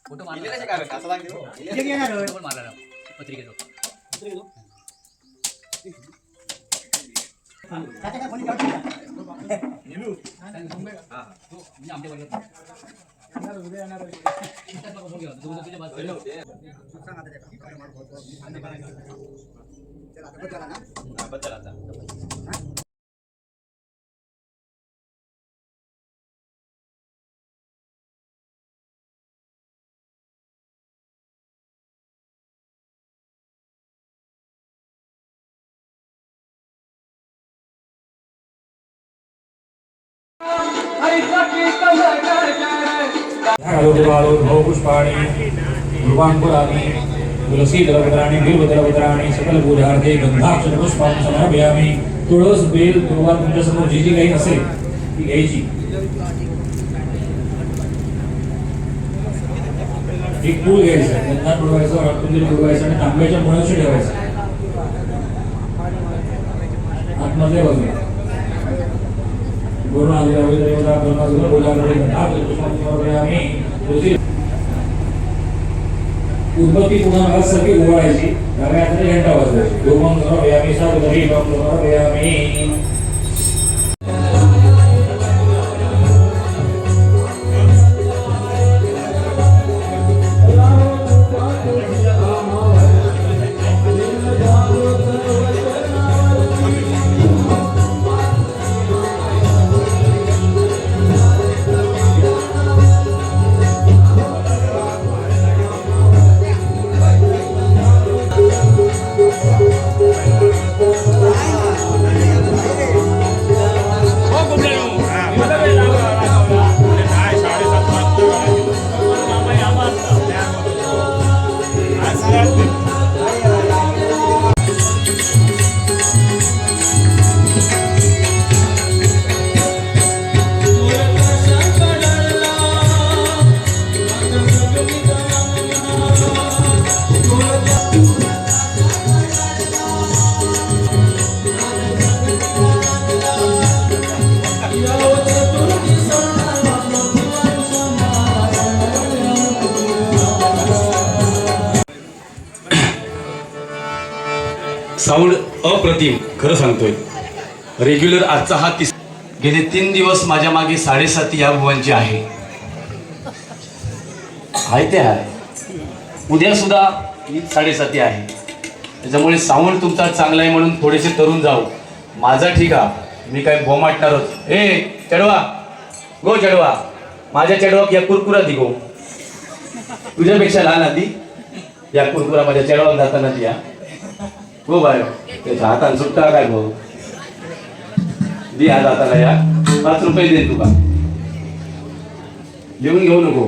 Photo मारला पत्रिकेचो पुष्पाणि रूपांकुराणि तुलसीदलपत्राणि बिल्वदलपत्राणि सकलपूजार्थे गंधाक्षरपुष्पाणि समर्पयामि। तुळस बेल दुर्वा तुमच्यासमोर जी जी काही असेल ती घ्यायची। एक फूल घ्यायचं, गंधा तुडवायचं, रत्नगिरी तुडवायचं आणि तांब्याच्या मुळाशी ठेवायचं आतमध्ये बाजूला। उद्बत्ती पुन्हा सारखी उभारायची, डाव्या हाताने घंटा वाजवायची। दोमं समर्पयामि सर्वदरी समर्पयामि। साऊंड अप्रतिम, खरं सांगतोय। रेग्युलर आजचा हा गेले 3 दिवस माझ्या मागे 7.5 या भुवांची आहे ते आहे। उद्या सुद्धा 7.5 आहे। त्याच्यामुळे साऊंड तुमचा चांगला आहे म्हणून थोडेसे तरुण जाऊ, माझा ठीक आहे, मी काय बोमाटणारच। ए चढवा गो, चढवा माझ्या चढवा या कुरकुरा दी गो, तुझ्यापेक्षा लहान आधी या कुरकुरा माझ्या चढवा जाताना ती या गो बाय, त्याच्या हातान सुट्टा काय गो दी आज हाताला या 5 रुपये दे तुका, लिहून घेऊ नको।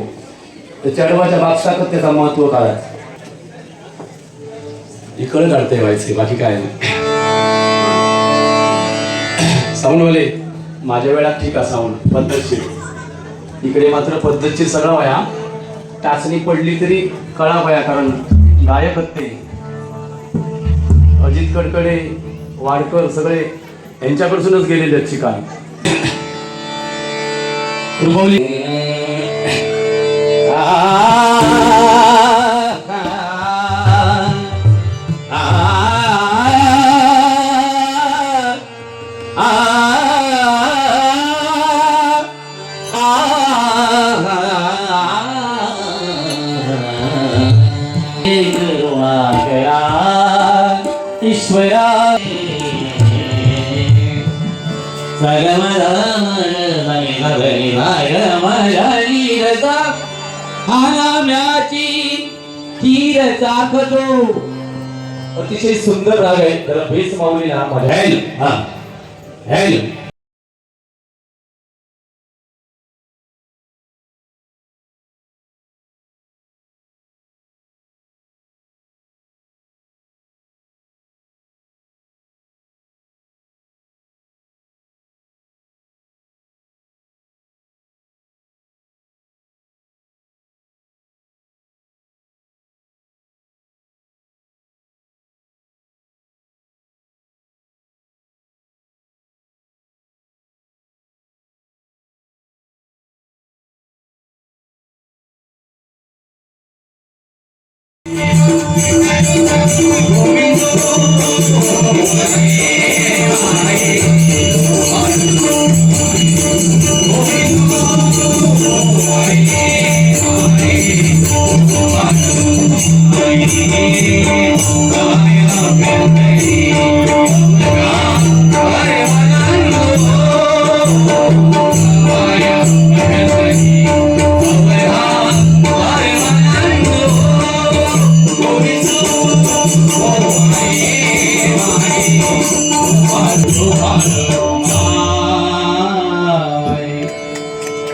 त्या चढवाच्या बापसाकच त्याचा महत्व काढायचं, इकडे काढते व्हायचे, बाकी काय नाही। साऊंडवाले माझ्या वेळात ठीक आहे, साऊंड पद्धतशीर, इकडे मात्र पद्धतशीर सगळं वया, टाचणी पडली तरी कळा वया, कारण गायक ते अजित कडकडे, वाडकर सगळे यांच्याकडूनच गेलेले आहेत शिकाय। ईश्वरा खीर चाखतो, अतिशय सुंदर राग आहे, जरा बेस माऊली ना माझ्या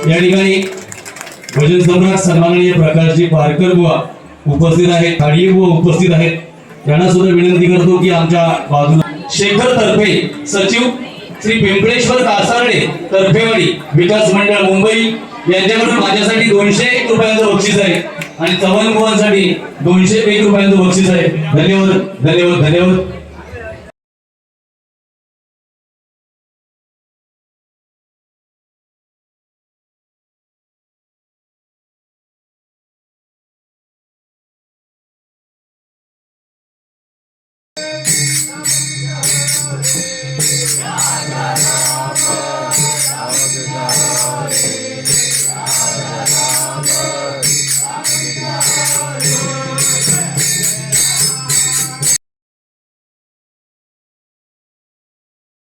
या ठिकाणी भजन सम्राट सन्माननीय प्रकाशजी पारकर बुवा उपस्थित आहेत, थाडी बुवा उपस्थित आहेत. त्यांना सुद्धा विनंती करतो की आमच्या बाजूला शेखर तर्फे सचिव श्री पिंपळेश्वर कासारडे तर्फेवाडी विकास मंडळ मुंबई यांच्याकडून माझ्यासाठी 201 रुपयांचं बक्षीस आहे आणि चव्हाण बुवांसाठी 201 रुपयांचं बक्षीस आहे. धन्यवाद धन्यवाद धन्यवाद.